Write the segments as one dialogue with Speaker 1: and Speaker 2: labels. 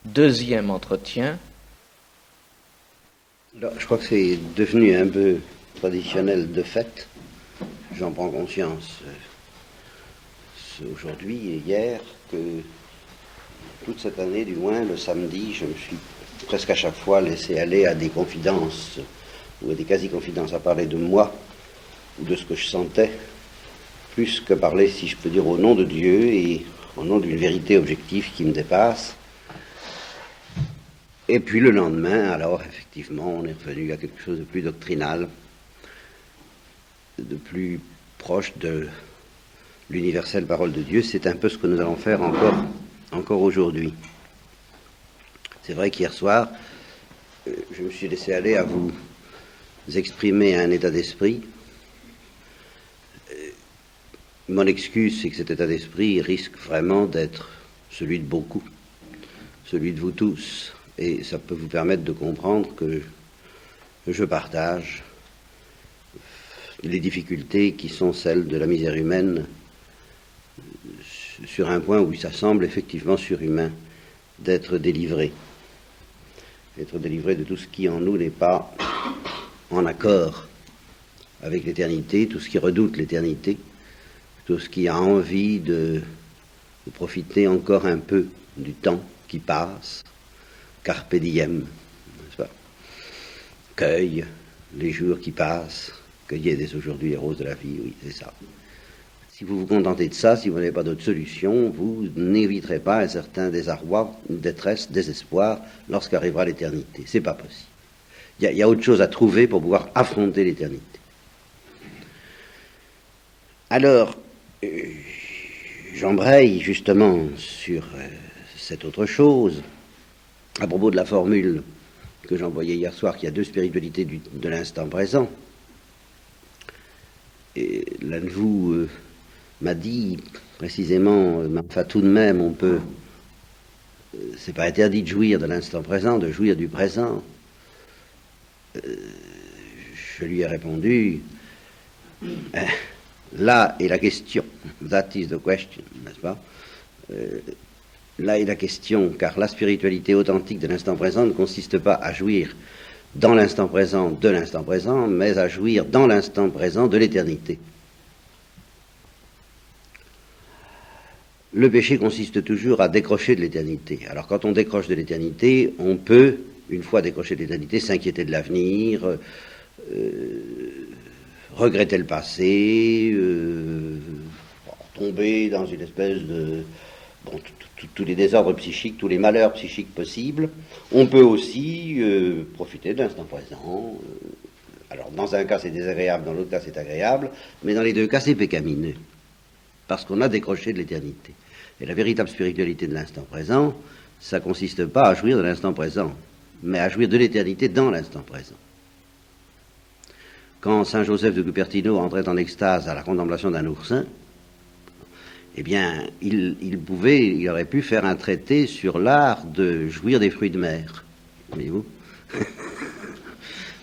Speaker 1: deuxième entretien.
Speaker 2: Alors, je crois que c'est devenu un peu traditionnel de fait. J'en prends conscience aujourd'hui et hier que toute cette année, du moins le samedi, je me suis presque à chaque fois laissé aller à des confidences ou à des quasi-confidences, à parler de moi ou de ce que je sentais, plus que parler, si je peux dire, au nom de Dieu et au nom d'une vérité objective qui me dépasse. Et puis le lendemain, alors effectivement, on est revenu à quelque chose de plus doctrinal, de plus proche de l'universelle parole de Dieu. C'est un peu ce que nous allons faire encore aujourd'hui. C'est vrai qu'hier soir, je me suis laissé aller à vous exprimer un état d'esprit. Mon excuse, c'est que cet état d'esprit risque vraiment d'être celui de beaucoup, celui de vous tous. Et ça peut vous permettre de comprendre que je partage les difficultés qui sont celles de la misère humaine sur un point où ça semble effectivement surhumain d'être délivré. Être délivré de tout ce qui en nous n'est pas en accord avec l'éternité, tout ce qui redoute l'éternité, tout ce qui a envie de profiter encore un peu du temps qui passe. Carpe diem, n'est-ce pas? Cueille les jours qui passent, cueillez dès aujourd'hui les roses de la vie, oui, c'est ça. Si vous vous contentez de ça, si vous n'avez pas d'autre solution, vous n'éviterez pas un certain désarroi, une détresse, désespoir lorsqu'arrivera l'éternité. C'est pas possible. Il y a autre chose à trouver pour pouvoir affronter l'éternité. Alors, j'embraye justement sur cette autre chose. À propos de la formule que j'envoyais hier soir, qu'il y a deux spiritualités de l'instant présent, et l'un de vous m'a dit précisément, enfin tout de même, on peut, c'est pas interdit de jouir de l'instant présent, de jouir du présent. Je lui ai répondu, là est la question, that is the question, n'est-ce pas? Là est la question, car la spiritualité authentique de l'instant présent ne consiste pas à jouir dans l'instant présent de l'instant présent, mais à jouir dans l'instant présent de l'éternité. Le péché consiste toujours à décrocher de l'éternité. Alors quand on décroche de l'éternité, on peut, une fois décroché de l'éternité, s'inquiéter de l'avenir, regretter le passé, tomber dans une espèce de... Bon, tous les désordres psychiques, tous les malheurs psychiques possibles. On peut aussi profiter de l'instant présent. Alors, dans un cas, c'est désagréable, dans l'autre cas, c'est agréable, mais dans les deux cas, c'est pécamineux, parce qu'on a décroché de l'éternité. Et la véritable spiritualité de l'instant présent, ça consiste pas à jouir de l'instant présent, mais à jouir de l'éternité dans l'instant présent. Quand saint Joseph de Cupertino entrait en extase à la contemplation d'un oursin, eh bien, il aurait pu faire un traité sur l'art de jouir des fruits de mer. Voyez-vous?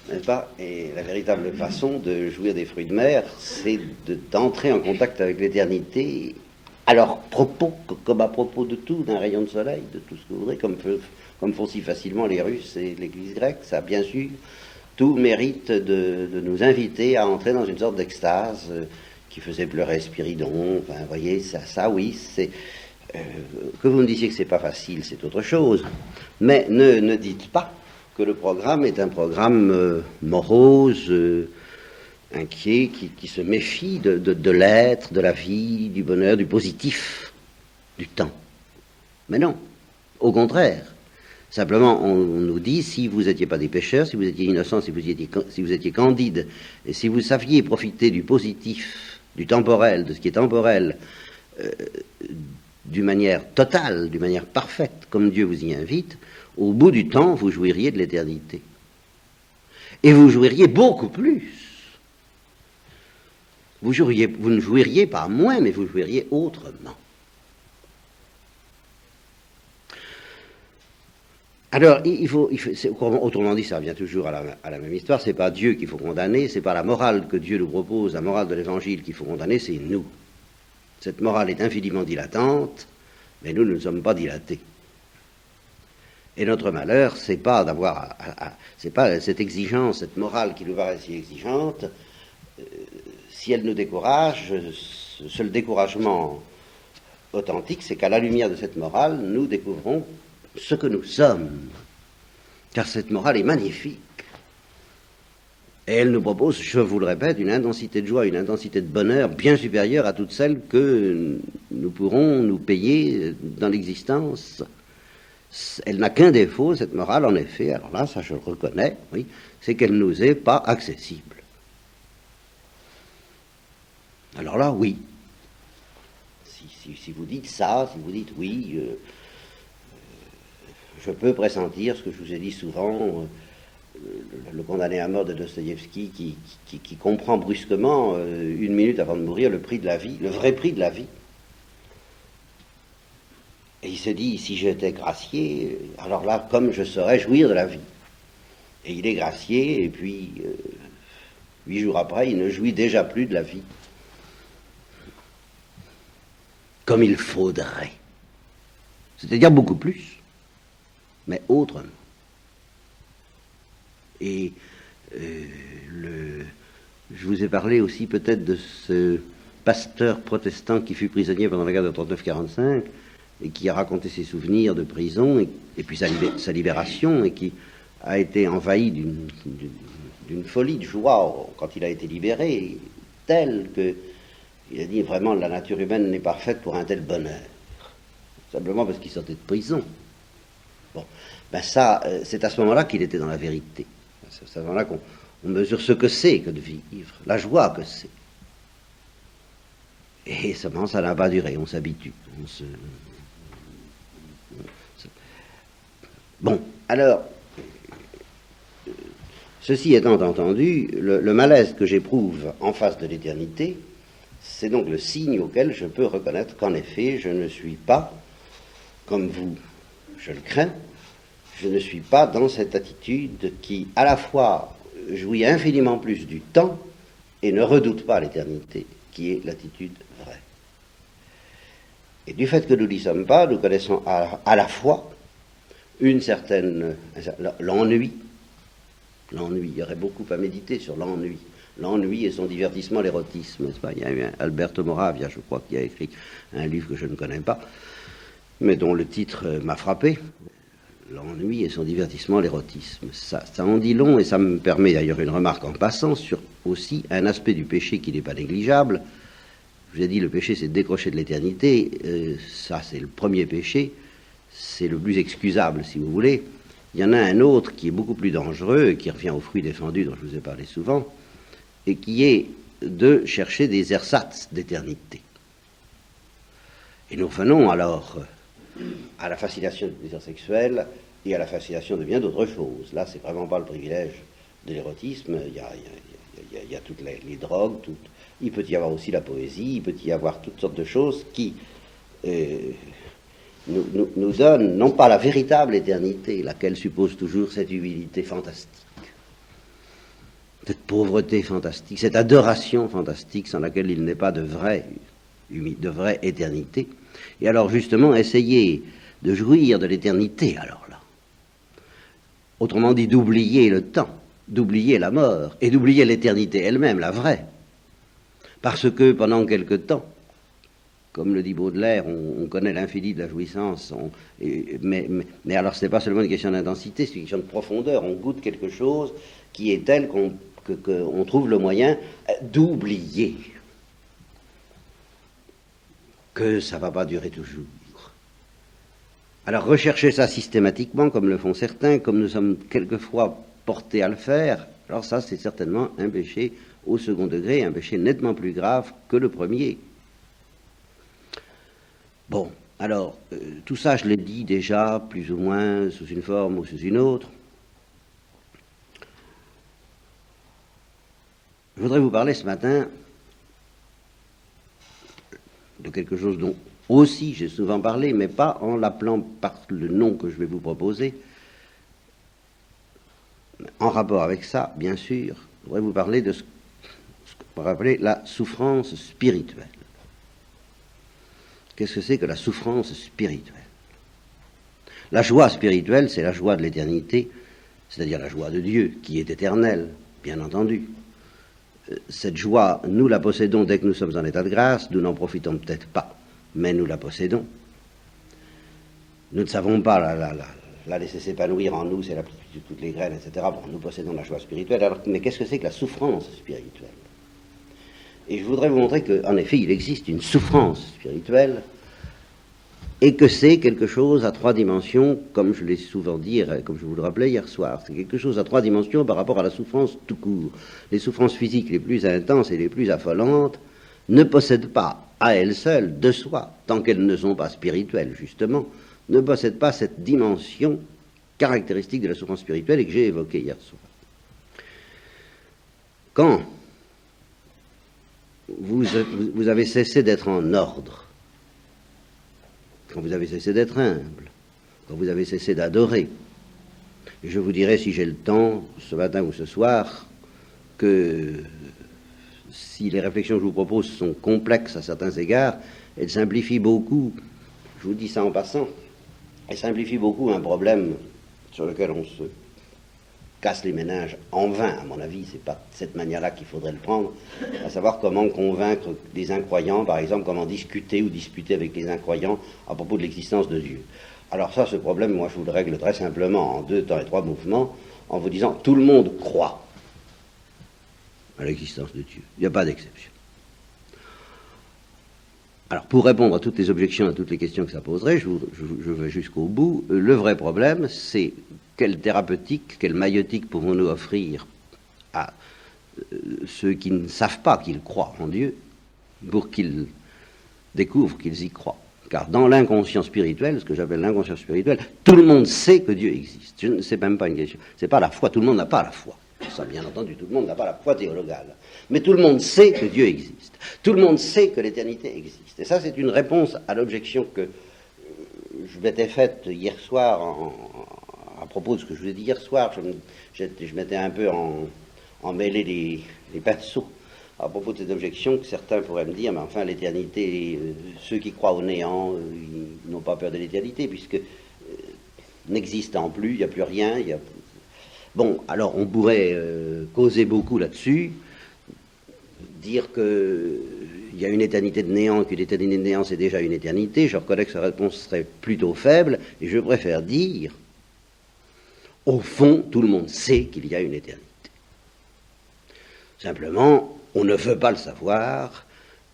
Speaker 2: N'est-ce pas? Et la véritable façon de jouir des fruits de mer, c'est d'entrer en contact avec l'éternité, à leur propos, comme à propos de tout, d'un rayon de soleil, de tout ce que vous voudrez, comme font si facilement les Russes et l'Église grecque. Ça, bien sûr, tout mérite de nous inviter à entrer dans une sorte d'extase qui faisait pleurer Spiridon. Enfin, vous voyez, ça oui, c'est... que vous me disiez que c'est pas facile, c'est autre chose. Mais ne dites pas que le programme est un programme morose, inquiet, qui se méfie de l'être, de la vie, du bonheur, du positif, du temps. Mais non, au contraire. Simplement, on nous dit, si vous n'étiez pas des pécheurs, si vous étiez innocents, si vous étiez candides, et si vous saviez profiter du positif, du temporel, de ce qui est temporel, d'une manière totale, d'une manière parfaite, comme Dieu vous y invite, au bout du temps, vous jouiriez de l'éternité. Et vous jouiriez beaucoup plus. Vous ne jouiriez pas moins, mais vous jouiriez autrement. Alors, autrement dit, ça revient toujours à la même histoire, c'est pas Dieu qu'il faut condamner, c'est pas la morale que Dieu nous propose, la morale de l'Évangile qu'il faut condamner, c'est nous. Cette morale est infiniment dilatante, mais nous ne sommes pas dilatés. Et notre malheur, c'est pas d'avoir, c'est pas cette exigence, cette morale qui nous paraît si exigeante. Si elle nous décourage, ce seul découragement authentique, c'est qu'à la lumière de cette morale, nous découvrons ce que nous sommes. Car cette morale est magnifique. Et elle nous propose, je vous le répète, une intensité de joie, une intensité de bonheur bien supérieure à toutes celles que nous pourrons nous payer dans l'existence. Elle n'a qu'un défaut, cette morale, en effet, alors là, ça je le reconnais, oui, c'est qu'elle ne nous est pas accessible. Alors là, oui. Si vous dites ça, si vous dites oui, je peux pressentir ce que je vous ai dit souvent, le condamné à mort de Dostoïevski qui comprend brusquement, une minute avant de mourir, le prix de la vie, le vrai prix de la vie. Et il se dit, si j'étais gracié, alors là, comme je saurais jouir de la vie. Et il est gracié, et puis, 8 jours après, il ne jouit déjà plus de la vie. Comme il faudrait. C'est-à-dire beaucoup plus, mais autrement. Et je vous ai parlé aussi peut-être de ce pasteur protestant qui fut prisonnier pendant la guerre de 39-45 et qui a raconté ses souvenirs de prison et puis sa libération et qui a été envahi d'une folie de joie quand il a été libéré, telle que il a dit vraiment la nature humaine n'est pas faite pour un tel bonheur, simplement parce qu'il sortait de prison. Bon, ben ça, c'est à ce moment-là qu'il était dans la vérité. C'est à ce moment-là qu'on mesure ce que c'est que de vivre, la joie que c'est. Et seulement ça n'a pas duré, on s'habitue. Bon, alors, ceci étant entendu, le malaise que j'éprouve en face de l'éternité, c'est donc le signe auquel je peux reconnaître qu'en effet, je ne suis pas, comme vous, je le crains, je ne suis pas dans cette attitude qui, à la fois, jouit infiniment plus du temps et ne redoute pas l'éternité, qui est l'attitude vraie. Et du fait que nous n'y sommes pas, nous connaissons à la fois une certaine... l'ennui. L'ennui, il y aurait beaucoup à méditer sur l'ennui. L'ennui et son divertissement, l'érotisme, n'est-ce pas? Il y a eu Alberto Moravia, je crois, qui a écrit un livre que je ne connais pas, mais dont le titre m'a frappé. L'ennui et son divertissement, l'érotisme. Ça en dit long, et ça me permet d'ailleurs une remarque en passant sur aussi un aspect du péché qui n'est pas négligeable. Je vous ai dit, le péché, c'est de décrocher de l'éternité. Ça, c'est le premier péché. C'est le plus excusable, si vous voulez. Il y en a un autre qui est beaucoup plus dangereux, qui revient au fruit défendu dont je vous ai parlé souvent, et qui est de chercher des ersatz d'éternité. Et nous revenons alors à la fascination du plaisir sexuel et à la fascination de bien d'autres choses. Là, c'est vraiment pas le privilège de l'érotisme. Il y a toutes les drogues, il peut y avoir aussi la poésie, il peut y avoir toutes sortes de choses qui nous donnent non pas la véritable éternité, laquelle suppose toujours cette humilité fantastique, cette pauvreté fantastique, cette adoration fantastique sans laquelle il n'est pas de vraie éternité. Et alors justement, essayer de jouir de l'éternité, alors là. Autrement dit, d'oublier le temps, d'oublier la mort, et d'oublier l'éternité elle-même, la vraie. Parce que pendant quelque temps, comme le dit Baudelaire, on connaît l'infini de la jouissance, mais alors ce n'est pas seulement une question d'intensité, c'est une question de profondeur. On goûte quelque chose qui est tel qu'on trouve le moyen d'oublier que ça ne va pas durer toujours. Alors rechercher ça systématiquement, comme le font certains, comme nous sommes quelquefois portés à le faire, alors ça c'est certainement un péché au second degré, un péché nettement plus grave que le premier. Bon, alors, tout ça je l'ai dit déjà, plus ou moins, sous une forme ou sous une autre. Je voudrais vous parler ce matin de quelque chose dont aussi j'ai souvent parlé, mais pas en l'appelant par le nom que je vais vous proposer. En rapport avec ça, bien sûr, je voudrais vous parler de ce qu'on va appeler la souffrance spirituelle. Qu'est-ce que c'est que la souffrance spirituelle? La joie spirituelle, c'est la joie de l'éternité, c'est-à-dire la joie de Dieu, qui est éternelle, bien entendu. Cette joie, nous la possédons dès que nous sommes en état de grâce, nous n'en profitons peut-être pas, mais nous la possédons. Nous ne savons pas la laisser s'épanouir en nous, c'est la plus de toutes les graines, etc. Bon, nous possédons la joie spirituelle, alors, mais qu'est-ce que c'est que la souffrance spirituelle? Et je voudrais vous montrer qu'en effet, il existe une souffrance spirituelle, et que c'est quelque chose à trois dimensions, comme je l'ai souvent dit, comme je vous le rappelais hier soir. C'est quelque chose à trois dimensions par rapport à la souffrance tout court. Les souffrances physiques les plus intenses et les plus affolantes ne possèdent pas, à elles seules, de soi, tant qu'elles ne sont pas spirituelles, justement, ne possèdent pas cette dimension caractéristique de la souffrance spirituelle et que j'ai évoquée hier soir. Quand vous avez cessé d'être en ordre, quand vous avez cessé d'être humble, quand vous avez cessé d'adorer, et je vous dirai, si j'ai le temps, ce matin ou ce soir, que si les réflexions que je vous propose sont complexes à certains égards, elles simplifient beaucoup, je vous dis ça en passant, elles simplifient beaucoup un problème sur lequel on se casse les méninges en vain, à mon avis. C'est pas de cette manière-là qu'il faudrait le prendre, à savoir comment convaincre des incroyants, par exemple, comment discuter ou disputer avec les incroyants à propos de l'existence de Dieu. Alors ça, ce problème, moi, je vous le règle très simplement en 2 temps et 3 mouvements, en vous disant, tout le monde croit à l'existence de Dieu. Il n'y a pas d'exception. Alors, pour répondre à toutes les objections, à toutes les questions que ça poserait, je vais jusqu'au bout. Le vrai problème, c'est quelle thérapeutique, quelle maïotique pouvons-nous offrir à ceux qui ne savent pas qu'ils croient en Dieu, pour qu'ils découvrent qu'ils y croient. Car dans l'inconscient spirituel, ce que j'appelle l'inconscient spirituel, tout le monde sait que Dieu existe. Je ne sais même pas une question. C'est pas la foi, tout le monde n'a pas la foi. Ça, bien entendu, tout le monde n'a pas la foi théologale. Mais tout le monde sait que Dieu existe. Tout le monde sait que l'éternité existe. Et ça, c'est une réponse à l'objection que je m'étais faite hier soir à propos de ce que je vous ai dit hier soir. Je m'étais un peu emmêlé les pinceaux à propos de cette objection que certains pourraient me dire, mais enfin, l'éternité, ceux qui croient au néant, ils n'ont pas peur de l'éternité, puisque n'existant plus, il n'y a plus rien, il y a... Bon, alors on pourrait causer beaucoup là-dessus, dire qu'il y a une éternité de néant, qu'une éternité de néant c'est déjà une éternité. Je reconnais que sa réponse serait plutôt faible, et je préfère dire, au fond, tout le monde sait qu'il y a une éternité. Simplement, on ne veut pas le savoir,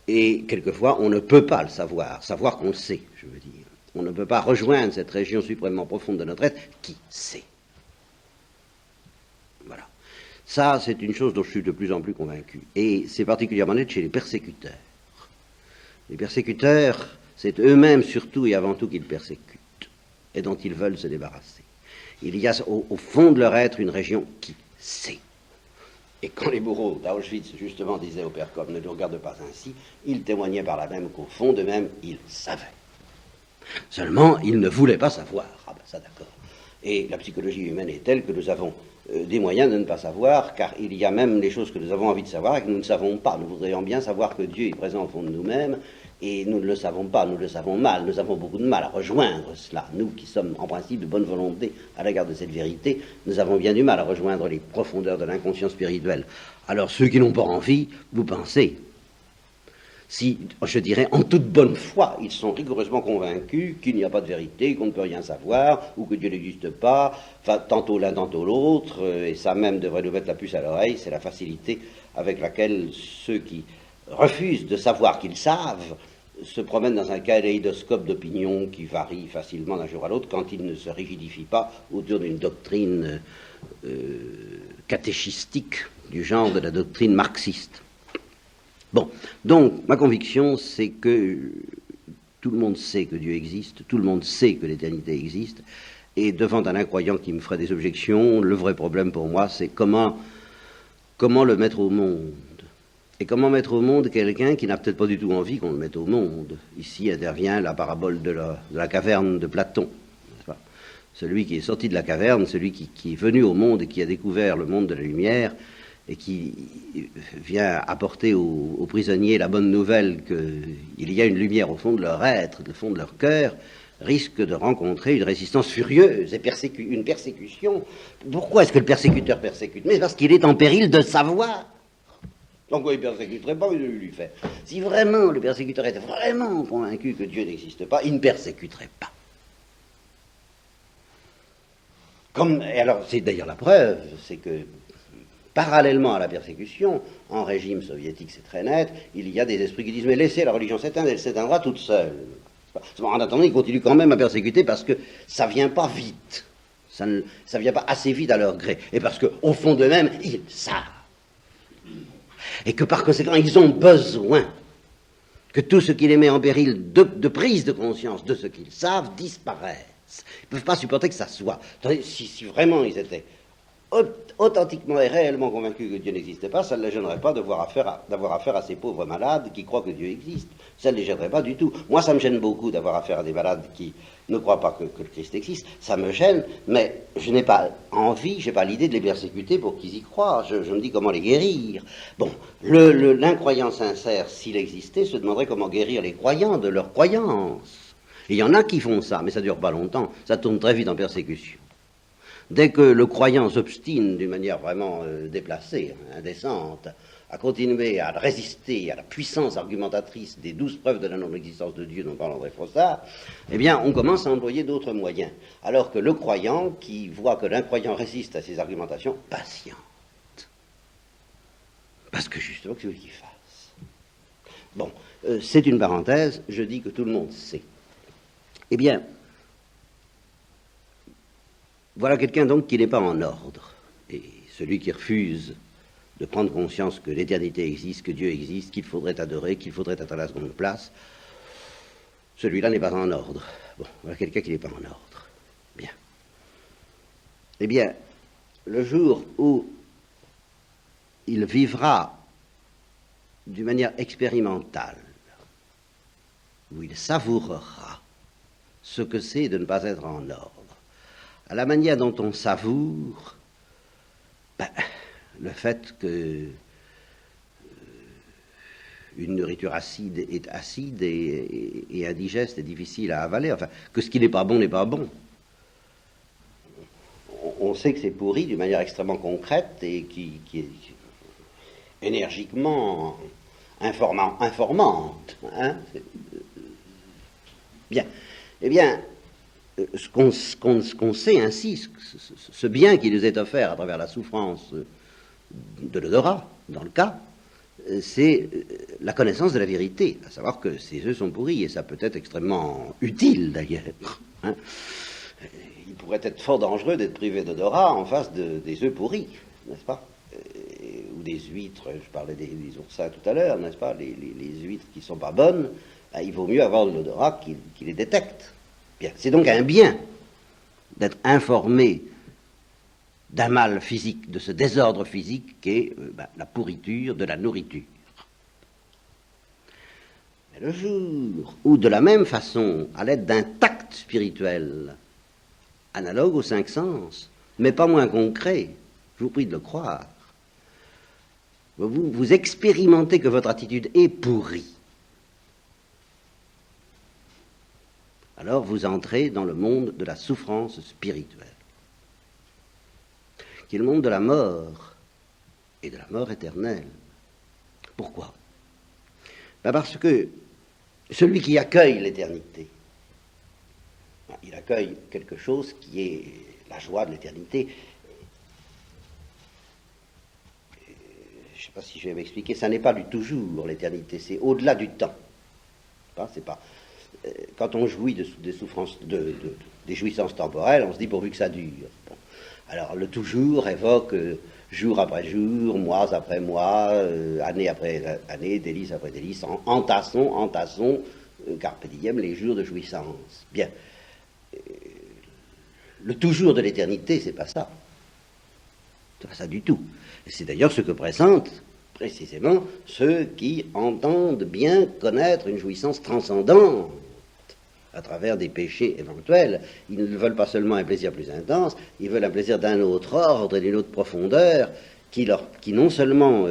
Speaker 2: et quelquefois on ne peut pas le savoir qu'on le sait, je veux dire. On ne peut pas rejoindre cette région suprêmement profonde de notre être qui sait. Voilà. Ça, c'est une chose dont je suis de plus en plus convaincu. Et c'est particulièrement net chez les persécuteurs. Les persécuteurs, c'est eux-mêmes surtout et avant tout qu'ils persécutent, et dont ils veulent se débarrasser. Il y a au fond de leur être une région qui sait. Et quand les bourreaux d'Auschwitz, justement, disaient au père Cobb, ne nous regarde pas ainsi, ils témoignaient par là même qu'au fond d'eux-mêmes, ils savaient. Seulement, ils ne voulaient pas savoir. Ah ben ça, d'accord. Et la psychologie humaine est telle que nous avons des moyens de ne pas savoir, car il y a même des choses que nous avons envie de savoir et que nous ne savons pas. Nous voudrions bien savoir que Dieu est présent au fond de nous-mêmes, et nous ne le savons pas, nous le savons mal, nous avons beaucoup de mal à rejoindre cela. Nous qui sommes en principe de bonne volonté à l'égard de cette vérité, nous avons bien du mal à rejoindre les profondeurs de l'inconscient spirituel. Alors ceux qui n'ont pas envie, vous pensez, si, je dirais, en toute bonne foi, ils sont rigoureusement convaincus qu'il n'y a pas de vérité, qu'on ne peut rien savoir, ou que Dieu n'existe pas, enfin, tantôt l'un, tantôt l'autre, et ça même devrait nous mettre la puce à l'oreille, c'est la facilité avec laquelle ceux qui refusent de savoir qu'ils savent se promènent dans un kaléidoscope d'opinions qui varie facilement d'un jour à l'autre quand ils ne se rigidifient pas autour d'une doctrine catéchistique du genre de la doctrine marxiste. Bon, donc ma conviction c'est que tout le monde sait que Dieu existe, tout le monde sait que l'éternité existe, et devant un incroyant qui me ferait des objections, le vrai problème pour moi c'est comment le mettre au monde. Et comment mettre au monde quelqu'un qui n'a peut-être pas du tout envie qu'on le mette au monde. Ici intervient la parabole de la caverne de Platon. N'est-ce pas ? Celui qui est sorti de la caverne, celui qui est venu au monde et qui a découvert le monde de la lumière et qui vient apporter aux prisonniers la bonne nouvelle qu'il y a une lumière au fond de leur être, au fond de leur cœur, risque de rencontrer une résistance furieuse et une persécution. Pourquoi est-ce que le persécuteur persécute? Mais parce qu'il est en péril de savoir. Donc il ne persécuterait pas, il lui fait. Si vraiment le persécuteur était vraiment convaincu que Dieu n'existe pas, il ne persécuterait pas. Et alors, c'est d'ailleurs la preuve, c'est que parallèlement à la persécution, en régime soviétique c'est très net, il y a des esprits qui disent mais laissez la religion s'éteindre, elle s'éteindra toute seule. En attendant, ils continuent quand même à persécuter parce que ça ne vient pas vite, ça ne vient pas assez vite à leur gré, et parce qu'au fond d'eux-mêmes, ils savent. Et que par conséquent, ils ont besoin que tout ce qui les met en péril de prise de conscience de ce qu'ils savent disparaisse. Ils ne peuvent pas supporter que ça soit. Si vraiment ils étaient authentiquement et réellement convaincus que Dieu n'existe pas, ça ne les gênerait pas d'avoir affaire à ces pauvres malades qui croient que Dieu existe. Ça ne les gênerait pas du tout. Moi, ça me gêne beaucoup d'avoir affaire à des malades qui ne croient pas que le Christ existe. Ça me gêne, mais je n'ai pas envie, je n'ai pas l'idée de les persécuter pour qu'ils y croient. Je me dis comment les guérir. Bon, l'incroyant sincère, s'il existait, se demanderait comment guérir les croyants de leur croyance. Il y en a qui font ça, mais ça ne dure pas longtemps. Ça tourne très vite en persécution. Dès que le croyant s'obstine d'une manière vraiment déplacée, indécente, à continuer à résister à la puissance argumentatrice des 12 preuves de la non-existence de Dieu dont parle André Frossard, eh bien, on commence à employer d'autres moyens. Alors que le croyant, qui voit que l'incroyant résiste à ses argumentations, patiente. Parce que justement, que ce qu'il fasse. Bon, c'est une parenthèse, je dis que tout le monde sait. Eh bien, voilà quelqu'un donc qui n'est pas en ordre. Et celui qui refuse de prendre conscience que l'éternité existe, que Dieu existe, qu'il faudrait adorer, qu'il faudrait être à la seconde place, celui-là n'est pas en ordre. Bon, voilà quelqu'un qui n'est pas en ordre. Bien. Eh bien, le jour où il vivra d'une manière expérimentale, où il savourera ce que c'est de ne pas être en ordre, à la manière dont on savoure le fait que une nourriture acide est acide et indigeste et difficile à avaler, enfin, que ce qui n'est pas bon n'est pas bon. On sait que c'est pourri d'une manière extrêmement concrète et qui est énergiquement informante. Hein. Bien. Eh bien, ce qu'on sait ainsi, ce bien qui nous est offert à travers la souffrance de l'odorat, dans le cas, c'est la connaissance de la vérité, à savoir que ces œufs sont pourris, et ça peut être extrêmement utile d'ailleurs. Hein. Il pourrait être fort dangereux d'être privé d'odorat en face des œufs pourris, n'est-ce pas? Ou des huîtres, je parlais des oursins tout à l'heure, n'est-ce pas? Les huîtres qui ne sont pas bonnes, il vaut mieux avoir de l'odorat qui les détecte. Bien. C'est donc un bien d'être informé d'un mal physique, de ce désordre physique qu'est la pourriture de la nourriture. Mais le jour où, de la même façon, à l'aide d'un tact spirituel, analogue aux 5 sens, mais pas moins concret, je vous prie de le croire, vous expérimentez que votre attitude est pourrie, alors vous entrez dans le monde de la souffrance spirituelle, qui est le monde de la mort, et de la mort éternelle. Pourquoi? Parce que celui qui accueille l'éternité, il accueille quelque chose qui est la joie de l'éternité. Je ne sais pas si je vais m'expliquer, ça n'est pas du toujours l'éternité, c'est au-delà du temps. C'est pas... Quand on jouit des souffrances, des jouissances temporelles, on se dit pourvu que ça dure. Bon. Alors le toujours évoque jour après jour, mois après mois, année après année, délice après délice, entassons, carpe diem, les jours de jouissance. Bien. Le toujours de l'éternité, c'est pas ça. C'est pas ça du tout. Et c'est d'ailleurs ce que pressentent précisément ceux qui entendent bien connaître une jouissance transcendante à travers des péchés éventuels. Ils ne veulent pas seulement un plaisir plus intense, ils veulent un plaisir d'un autre ordre et d'une autre profondeur qui non seulement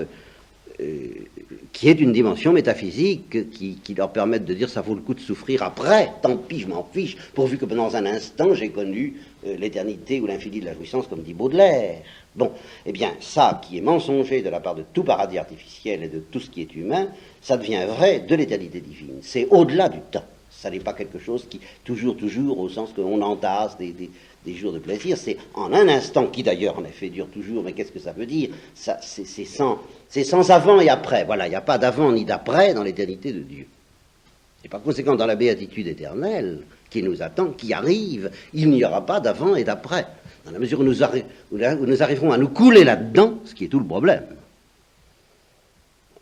Speaker 2: qui est une dimension métaphysique qui leur permette de dire ça vaut le coup de souffrir après, tant pis, je m'en fiche, pourvu que pendant un instant j'ai connu l'éternité ou l'infini de la jouissance, comme dit Baudelaire. Bon, eh bien, ça qui est mensonger de la part de tout paradis artificiel et de tout ce qui est humain, ça devient vrai de l'éternité divine. C'est au-delà du temps. Ça n'est pas quelque chose qui, toujours, au sens qu'on entasse des jours de plaisir, c'est en un instant, qui d'ailleurs en effet dure toujours, mais qu'est-ce que ça veut dire? Ça, c'est sans avant et après. Voilà, il n'y a pas d'avant ni d'après dans l'éternité de Dieu. Et par conséquent, dans la béatitude éternelle qui nous attend, qui arrive, il n'y aura pas d'avant et d'après. Dans la mesure où nous arriverons à nous couler là-dedans, ce qui est tout le problème.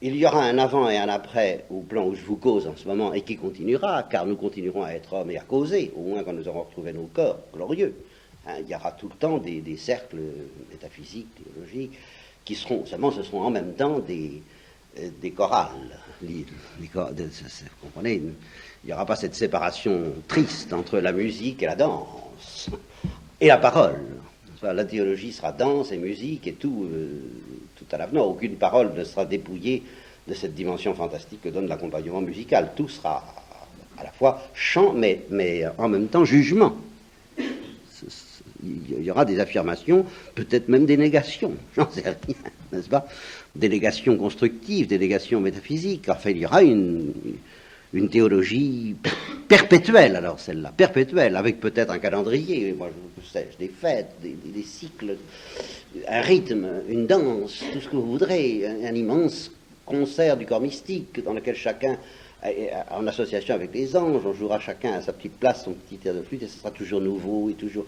Speaker 2: Il y aura un avant et un après au plan où je vous cause en ce moment et qui continuera, car nous continuerons à être hommes et à causer, au moins quand nous aurons retrouvé nos corps glorieux. Hein, il y aura tout le temps des cercles métaphysiques, théologiques, qui seront, seulement ce seront en même temps des chorales. Vous comprenez, il n'y aura pas cette séparation triste entre la musique et la danse, et la parole. La théologie sera danse et musique et tout à l'avenir. Aucune parole ne sera dépouillée de cette dimension fantastique que donne l'accompagnement musical. Tout sera à la fois chant, mais en même temps jugement. Il y aura des affirmations, peut-être même des négations, j'en sais rien, n'est-ce pas? Des négations constructives, des négations métaphysiques. Enfin, il y aura une théologie perpétuelle, alors celle-là, perpétuelle, avec peut-être un calendrier, moi je sais, des fêtes, des cycles, un rythme, une danse, tout ce que vous voudrez, un immense concert du corps mystique dans lequel chacun, en association avec les anges, on jouera chacun à sa petite place, son petit air de flûte, et ce sera toujours nouveau et toujours...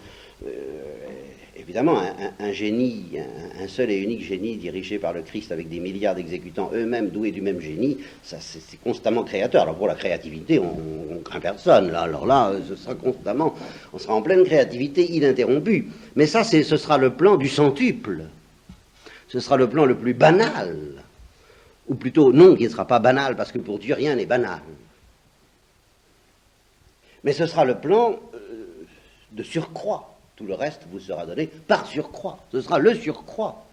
Speaker 2: évidemment, un génie, un seul et unique génie dirigé par le Christ avec des milliards d'exécutants eux-mêmes doués du même génie, ça c'est constamment créateur. Alors pour la créativité, on craint personne. Là. Alors là, ce sera constamment, on sera en pleine créativité ininterrompue. Mais ça, ce sera le plan du centuple. Ce sera le plan le plus banal. Ou plutôt, non, qui ne sera pas banal, parce que pour Dieu, rien n'est banal. Mais ce sera le plan de surcroît. Tout le reste vous sera donné par surcroît. Ce sera le surcroît.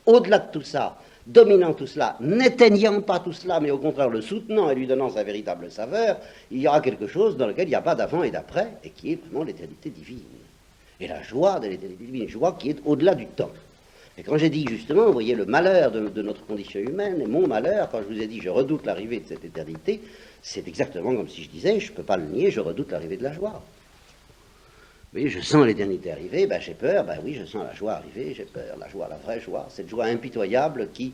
Speaker 2: Au-delà de tout ça, dominant tout cela, n'éteignant pas tout cela, mais au contraire le soutenant et lui donnant sa véritable saveur, il y aura quelque chose dans lequel il n'y a pas d'avant et d'après, et qui est vraiment l'éternité divine. Et la joie de l'éternité divine, une joie qui est au-delà du temps. Et quand j'ai dit justement, vous voyez, le malheur de notre condition humaine, et mon malheur, quand je vous ai dit je redoute l'arrivée de cette éternité, c'est exactement comme si je disais, je ne peux pas le nier, je redoute l'arrivée de la joie. Vous voyez, je sens l'éternité arriver, ben j'ai peur, ben oui, je sens la joie arriver, j'ai peur, la joie, la vraie joie, cette joie impitoyable qui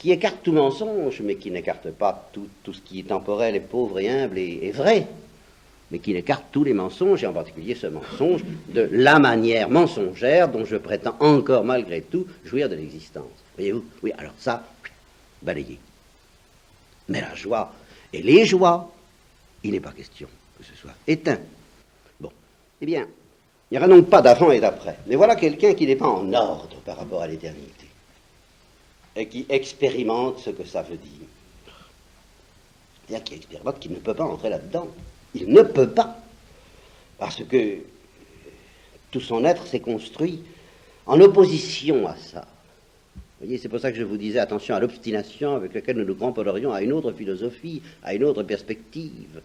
Speaker 2: écarte tout mensonge, mais qui n'écarte pas tout ce qui est temporel et pauvre et humble et vrai, mais qui écarte tous les mensonges, et en particulier ce mensonge de la manière mensongère dont je prétends encore malgré tout jouir de l'existence. Voyez-vous? Oui, alors ça, balayé. Mais la joie, et les joies, il n'est pas question que ce soit éteint. Eh bien, il n'y aura donc pas d'avant et d'après. Mais voilà quelqu'un qui n'est pas en ordre par rapport à l'éternité et qui expérimente ce que ça veut dire. C'est-à-dire qui expérimente qu'il ne peut pas entrer là-dedans. Il ne peut pas. Parce que tout son être s'est construit en opposition à ça. Vous voyez, c'est pour ça que je vous disais attention à l'obstination avec laquelle nous nous cramponnerions à une autre philosophie, à une autre perspective.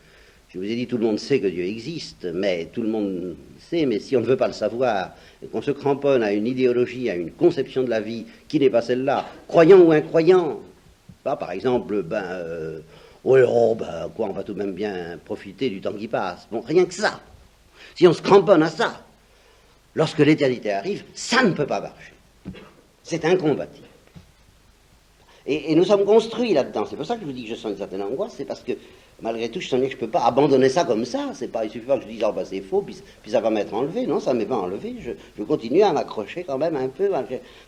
Speaker 2: Je vous ai dit, tout le monde sait que Dieu existe, mais tout le monde sait, mais si on ne veut pas le savoir, et qu'on se cramponne à une idéologie, à une conception de la vie qui n'est pas celle-là, croyant ou incroyant, par exemple, on va tout de même bien profiter du temps qui passe. Bon, rien que ça. Si on se cramponne à ça, lorsque l'éternité arrive, ça ne peut pas marcher. C'est incompatible. Et nous sommes construits là-dedans. C'est pour ça que je vous dis que je sens une certaine angoisse, c'est parce que malgré tout, je sens que je ne peux pas abandonner ça comme ça. Il ne suffit pas que je dise, c'est faux, puis ça va m'être enlevé. Non, ça ne m'est pas enlevé. Je continue à m'accrocher quand même un peu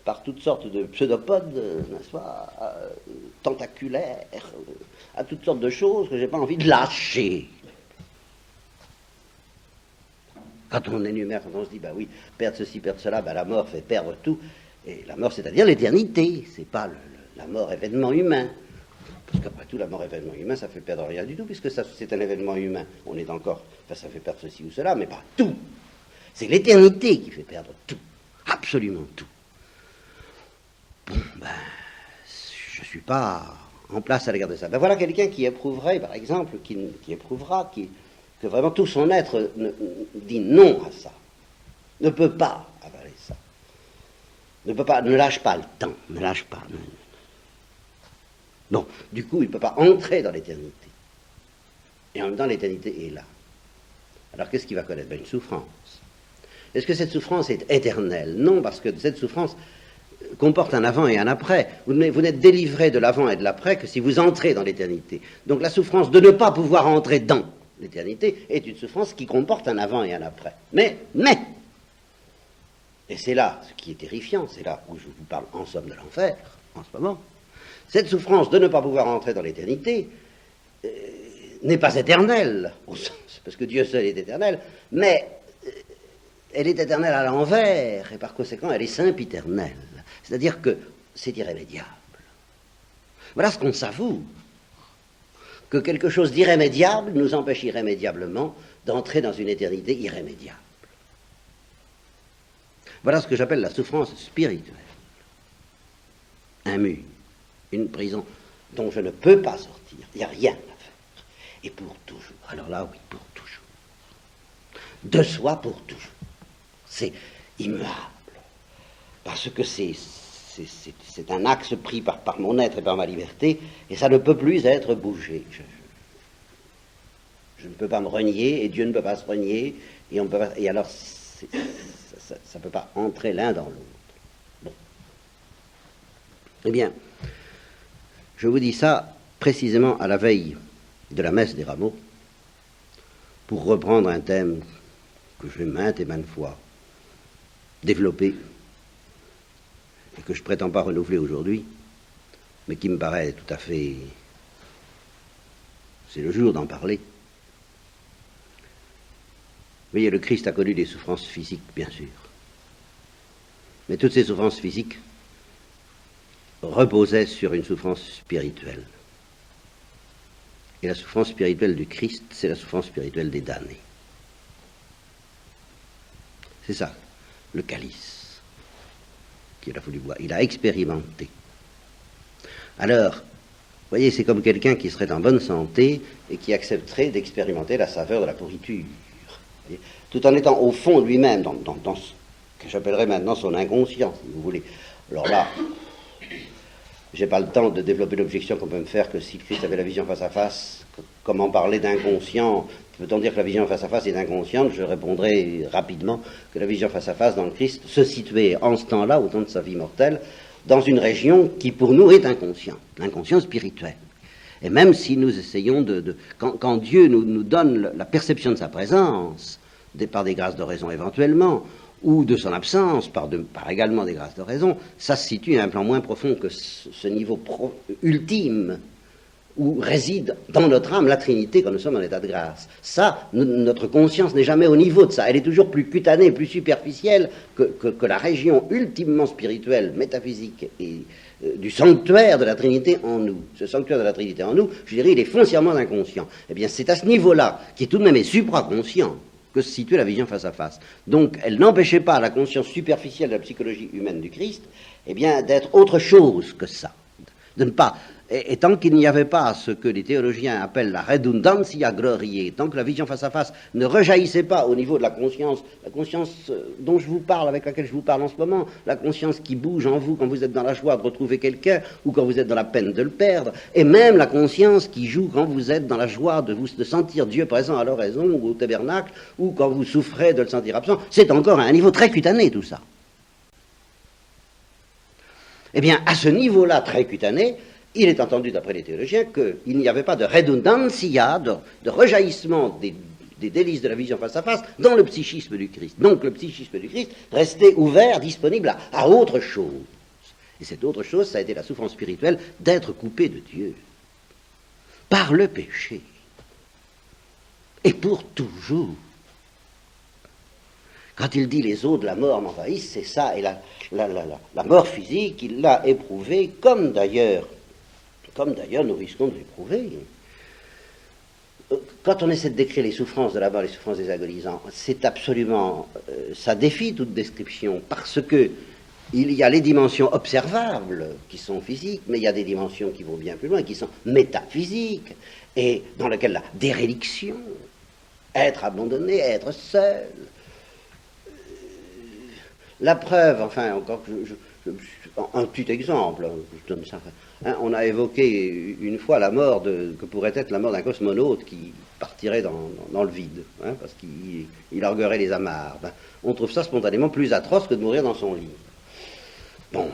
Speaker 2: par toutes sortes de pseudopodes, n'est-ce pas, tentaculaires, à toutes sortes de choses que je n'ai pas envie de lâcher. Quand on énumère, quand on se dit, oui, perdre ceci, perdre cela, la mort fait perdre tout. Et la mort, c'est-à-dire l'éternité. C'est pas la mort événement humain. Parce qu'après tout, la mort événement humain, ça fait perdre rien du tout, puisque c'est un événement humain. On est encore, ça fait perdre ceci ou cela, mais pas tout. C'est l'éternité qui fait perdre tout. Absolument tout. bon, ben, je ne suis pas en place à l'égard de ça. Ben voilà quelqu'un qui éprouverait, par exemple, qui éprouvera, que vraiment tout son être dit non à ça, ne peut pas avaler ça, ne peut pas, ne lâche pas le temps, ne lâche pas. Non, du coup, il ne peut pas entrer dans l'éternité. Et en même temps, l'éternité est là. Alors qu'est-ce qu'il va connaître? Ben, une souffrance. Est-ce que cette souffrance est éternelle? Non, parce que cette souffrance comporte un avant et un après. Vous n'êtes délivré de l'avant et de l'après que si vous entrez dans l'éternité. Donc la souffrance de ne pas pouvoir entrer dans l'éternité est une souffrance qui comporte un avant et un après. Mais, et c'est là ce qui est terrifiant, c'est là où je vous parle en somme de l'enfer, en ce moment, cette souffrance de ne pas pouvoir entrer dans l'éternité n'est pas éternelle, au sens, parce que Dieu seul est éternel, mais elle est éternelle à l'envers, et par conséquent, elle est sempiternelle. C'est-à-dire que c'est irrémédiable. Voilà ce qu'on savoure, que quelque chose d'irrémédiable nous empêche irrémédiablement d'entrer dans une éternité irrémédiable. Voilà ce que j'appelle la souffrance spirituelle. Un mur, une prison dont je ne peux pas sortir, il n'y a rien à faire. Et pour toujours. Alors là, oui, pour toujours. De soi pour toujours. C'est immuable. Parce que c'est un axe pris par mon être et par ma liberté, et ça ne peut plus être bougé. Je ne peux pas me renier, et Dieu ne peut pas se renier, et, on peut pas, et alors ça ne peut pas entrer l'un dans l'autre. Bon. Eh bien, je vous dis ça précisément à la veille de la messe des rameaux, pour reprendre un thème que j'ai maintes et maintes fois développé, et que je ne prétends pas renouveler aujourd'hui, mais qui me paraît tout à fait... c'est le jour d'en parler. Vous voyez, le Christ a connu des souffrances physiques, bien sûr. Mais toutes ces souffrances physiques reposaient sur une souffrance spirituelle. Et la souffrance spirituelle du Christ, c'est la souffrance spirituelle des damnés. C'est ça, le calice qu'il a voulu boire. Il a expérimenté. Alors, vous voyez, c'est comme quelqu'un qui serait en bonne santé et qui accepterait d'expérimenter la saveur de la pourriture. Tout en étant au fond lui-même, dans ce que j'appellerais maintenant son inconscient, si vous voulez. Alors là, j'ai pas le temps de développer l'objection qu'on peut me faire que si Christ avait la vision face à face, comment parler d'inconscient? Peut-on dire que la vision face à face est inconsciente? Je répondrai rapidement que la vision face à face dans le Christ se situait en ce temps-là, au temps de sa vie mortelle, dans une région qui pour nous est inconsciente, l'inconscient spirituel. Et même si nous essayons quand Dieu nous donne la perception de sa présence, par des grâces de raison éventuellement, ou de son absence, par également des grâces de raison, ça se situe à un plan moins profond que ce niveau ultime où réside dans notre âme la Trinité quand nous sommes en état de grâce. Ça, notre conscience n'est jamais au niveau de ça. Elle est toujours plus cutanée, plus superficielle que la région ultimement spirituelle, métaphysique et du sanctuaire de la Trinité en nous. Ce sanctuaire de la Trinité en nous, je dirais, il est foncièrement inconscient. Eh bien, c'est à ce niveau-là, qui tout de même est supraconscient, que se situe la vision face à face. Donc, elle n'empêchait pas la conscience superficielle de la psychologie humaine du Christ, eh bien, d'être autre chose que ça. De ne pas... Et tant qu'il n'y avait pas ce que les théologiens appellent la redundantia gloriae, tant que la vision face à face ne rejaillissait pas au niveau de la conscience dont je vous parle, avec laquelle je vous parle en ce moment, la conscience qui bouge en vous quand vous êtes dans la joie de retrouver quelqu'un, ou quand vous êtes dans la peine de le perdre, et même la conscience qui joue quand vous êtes dans la joie de sentir Dieu présent à l'oraison ou au tabernacle, ou quand vous souffrez de le sentir absent, c'est encore à un niveau très cutané tout ça. Eh bien, à ce niveau-là très cutané, il est entendu d'après les théologiens qu'il n'y avait pas de redundantia, de rejaillissement des délices de la vision face à face dans le psychisme du Christ. Donc le psychisme du Christ restait ouvert, disponible à autre chose. Et cette autre chose, ça a été la souffrance spirituelle d'être coupé de Dieu par le péché. Et pour toujours. Quand il dit les eaux de la mort m'envahissent, c'est ça. Et la mort physique, il l'a éprouvée comme d'ailleurs nous risquons de l'éprouver. Quand on essaie de décrire les souffrances de la mort, les souffrances des agonisants, c'est absolument... ça défie toute description, parce que il y a les dimensions observables qui sont physiques, mais il y a des dimensions qui vont bien plus loin, qui sont métaphysiques, et dans lesquelles la déréliction, être abandonné, être seul. La preuve, enfin, encore que un petit exemple, je donne ça. Hein, on a évoqué une fois la mort que pourrait être la mort d'un cosmonaute qui partirait dans le vide, hein, parce qu'il arguerait les amarres. Ben, on trouve ça spontanément plus atroce que de mourir dans son lit. Bon,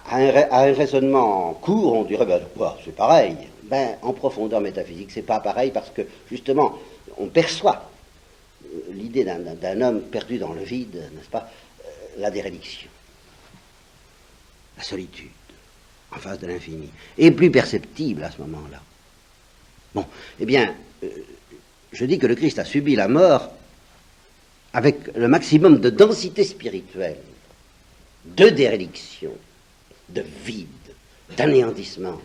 Speaker 2: à un raisonnement court, on dirait, ben, quoi, c'est pareil. Ben, en profondeur métaphysique, c'est pas pareil parce que, justement, on perçoit l'idée d'un homme perdu dans le vide, n'est-ce pas, la déréliction, la solitude, en face de l'infini, est plus perceptible à ce moment-là. Bon, eh bien, je dis que le Christ a subi la mort avec le maximum de densité spirituelle, de déréliction, de vide, d'anéantissement,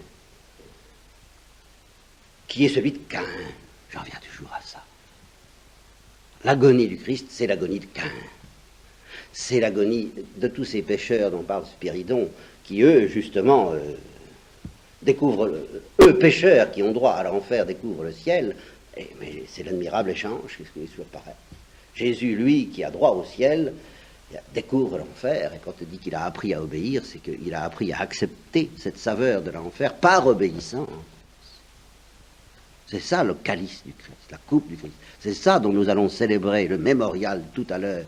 Speaker 2: qui est celui de Caïn. J'en reviens toujours à ça. L'agonie du Christ, c'est l'agonie de Caïn. C'est l'agonie de tous ces pécheurs dont parle Spiridon, qui eux, justement, découvrent, eux, pécheurs qui ont droit à l'enfer, découvrent le ciel, mais c'est l'admirable échange, qu'est-ce qui est toujours pareil. Jésus, lui, qui a droit au ciel, découvre l'enfer, et quand il dit qu'il a appris à obéir, c'est qu'il a appris à accepter cette saveur de l'enfer par obéissance. C'est ça le calice du Christ, la coupe du Christ. C'est ça dont nous allons célébrer le mémorial tout à l'heure,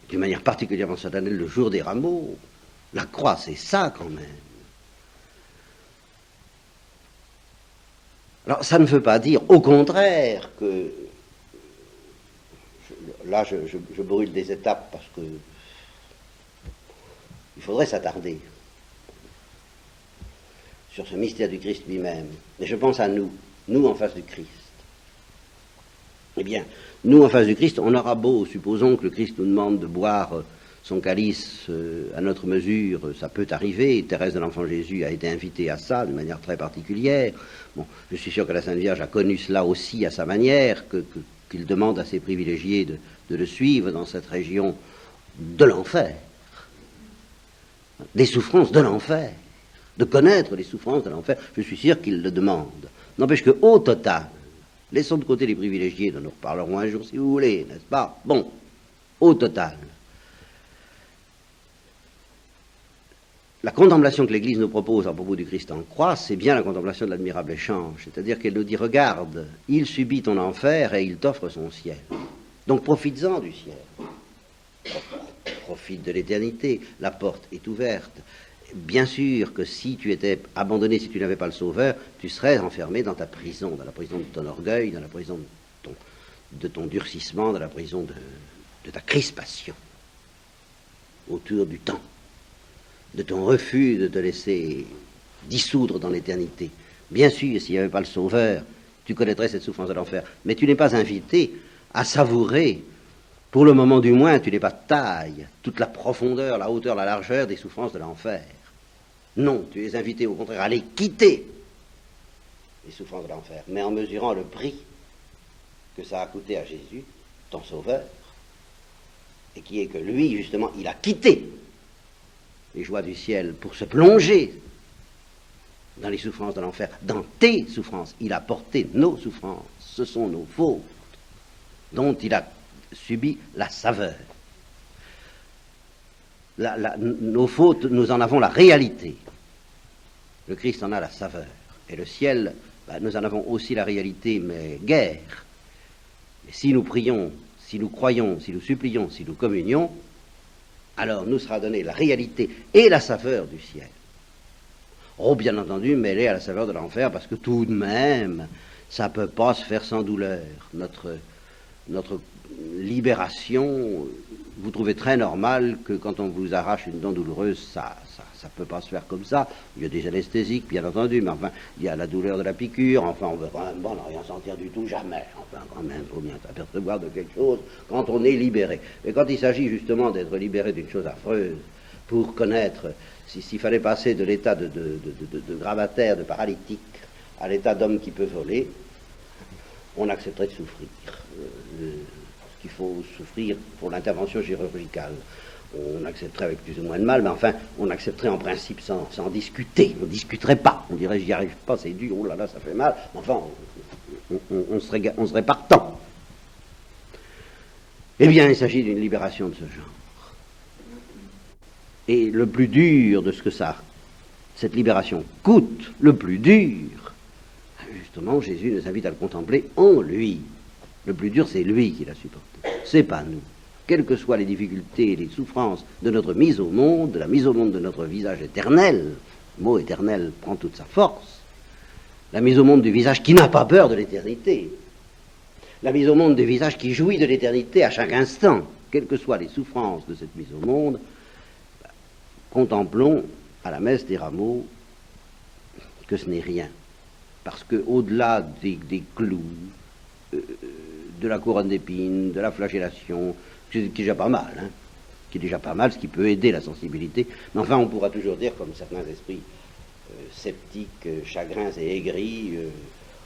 Speaker 2: d'une manière particulièrement solennelle, le jour des rameaux. La croix, c'est ça quand même. Alors, ça ne veut pas dire, au contraire, que... Là, je brûle des étapes parce que il faudrait s'attarder sur ce mystère du Christ lui-même. Mais je pense à nous en face du Christ. Eh bien, nous en face du Christ, on aura beau, supposons que le Christ nous demande de boire son calice à notre mesure, ça peut arriver. Thérèse de l'Enfant Jésus a été invitée à ça de manière très particulière. Bon, je suis sûr que la Sainte Vierge a connu cela aussi à sa manière, qu'il demande à ses privilégiés de le suivre dans cette région de l'enfer, des souffrances de l'enfer, de connaître les souffrances de l'enfer. Je suis sûr qu'il le demande. N'empêche qu'au total, laissons de côté les privilégiés, dont nous reparlerons un jour si vous voulez, n'est-ce pas? Bon, au total, la contemplation que l'Église nous propose à propos du Christ en croix, c'est bien la contemplation de l'admirable échange. C'est-à-dire qu'elle nous dit, regarde, il subit ton enfer et il t'offre son ciel. Donc profites-en du ciel. Profite de l'éternité. La porte est ouverte. Bien sûr que si tu étais abandonné, si tu n'avais pas le Sauveur, tu serais enfermé dans ta prison, dans la prison de ton orgueil, dans la prison de ton durcissement, dans la prison de ta crispation autour du temps, de ton refus de te laisser dissoudre dans l'éternité. Bien sûr, s'il n'y avait pas le Sauveur, tu connaîtrais cette souffrance de l'enfer. Mais tu n'es pas invité à savourer, pour le moment du moins, tu n'es pas de taille, toute la profondeur, la hauteur, la largeur des souffrances de l'enfer. Non, tu es invité au contraire à les quitter, les souffrances de l'enfer, mais en mesurant le prix que ça a coûté à Jésus, ton Sauveur, et qui est que lui, justement, il a quitté les joies du ciel pour se plonger dans les souffrances de l'enfer, dans tes souffrances. Il a porté nos souffrances, ce sont nos fautes, dont il a subi la saveur. Nos fautes, nous en avons la réalité. Le Christ en a la saveur. Et le ciel, nous en avons aussi la réalité, mais guère. Et si nous prions, si nous croyons, si nous supplions, si nous communions, alors nous sera donné la réalité et la saveur du ciel. Oh, bien entendu, mêlée à la saveur de l'enfer, parce que tout de même, ça ne peut pas se faire sans douleur. Notre libération, vous trouvez très normal que quand on vous arrache une dent douloureuse, ça peut pas se faire comme ça. Il y a des anesthésiques, bien entendu, mais enfin, il y a la douleur de la piqûre, enfin, on veut quand même, bon, ne rien sentir du tout, jamais. Enfin, quand même, il faut bien s'apercevoir de quelque chose quand on est libéré. Et quand il s'agit justement d'être libéré d'une chose affreuse, pour connaître, s'il fallait passer de l'état de gravataire, de paralytique, à l'état d'homme qui peut voler, on accepterait de souffrir. Ce qu'il faut souffrir pour l'intervention chirurgicale. On accepterait avec plus ou moins de mal, mais enfin, on accepterait en principe sans discuter. On ne discuterait pas. On dirait, j'y arrive pas, c'est dur, oh là là, ça fait mal. Mais enfin, on serait partant. Eh bien, il s'agit d'une libération de ce genre. Et le plus dur de ce que cette libération coûte, le plus dur, justement, Jésus nous invite à le contempler en lui. Le plus dur, c'est lui qui l'a supporté. C'est pas nous. Quelles que soient les difficultés et les souffrances de notre mise au monde, de la mise au monde de notre visage éternel, le mot éternel prend toute sa force, la mise au monde du visage qui n'a pas peur de l'éternité, la mise au monde du visage qui jouit de l'éternité à chaque instant, quelles que soient les souffrances de cette mise au monde, contemplons à la messe des rameaux que ce n'est rien. Parce qu'au-delà des clous, de la couronne d'épines, de la flagellation, qui est déjà pas mal, hein, qui est déjà pas mal, ce qui peut aider la sensibilité, mais enfin on pourra toujours dire, comme certains esprits sceptiques, chagrins et aigris,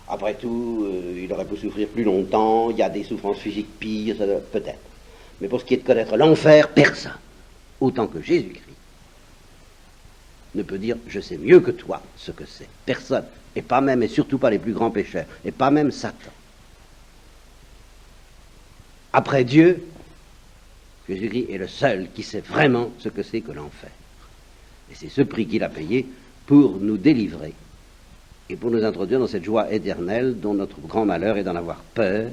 Speaker 2: après tout, il aurait pu souffrir plus longtemps, il y a des souffrances physiques pires, peut-être. Mais pour ce qui est de connaître l'enfer, personne, autant que Jésus-Christ, ne peut dire je sais mieux que toi ce que c'est. Personne, et pas même, et surtout pas les plus grands pécheurs, et pas même Satan. Après Dieu, Jésus-Christ est le seul qui sait vraiment ce que c'est que l'enfer. Et c'est ce prix qu'il a payé pour nous délivrer et pour nous introduire dans cette joie éternelle dont notre grand malheur est d'en avoir peur,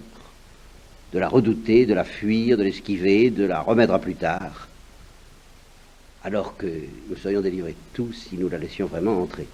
Speaker 2: de la redouter, de la fuir, de l'esquiver, de la remettre à plus tard, alors que nous serions délivrés tous si nous la laissions vraiment entrer.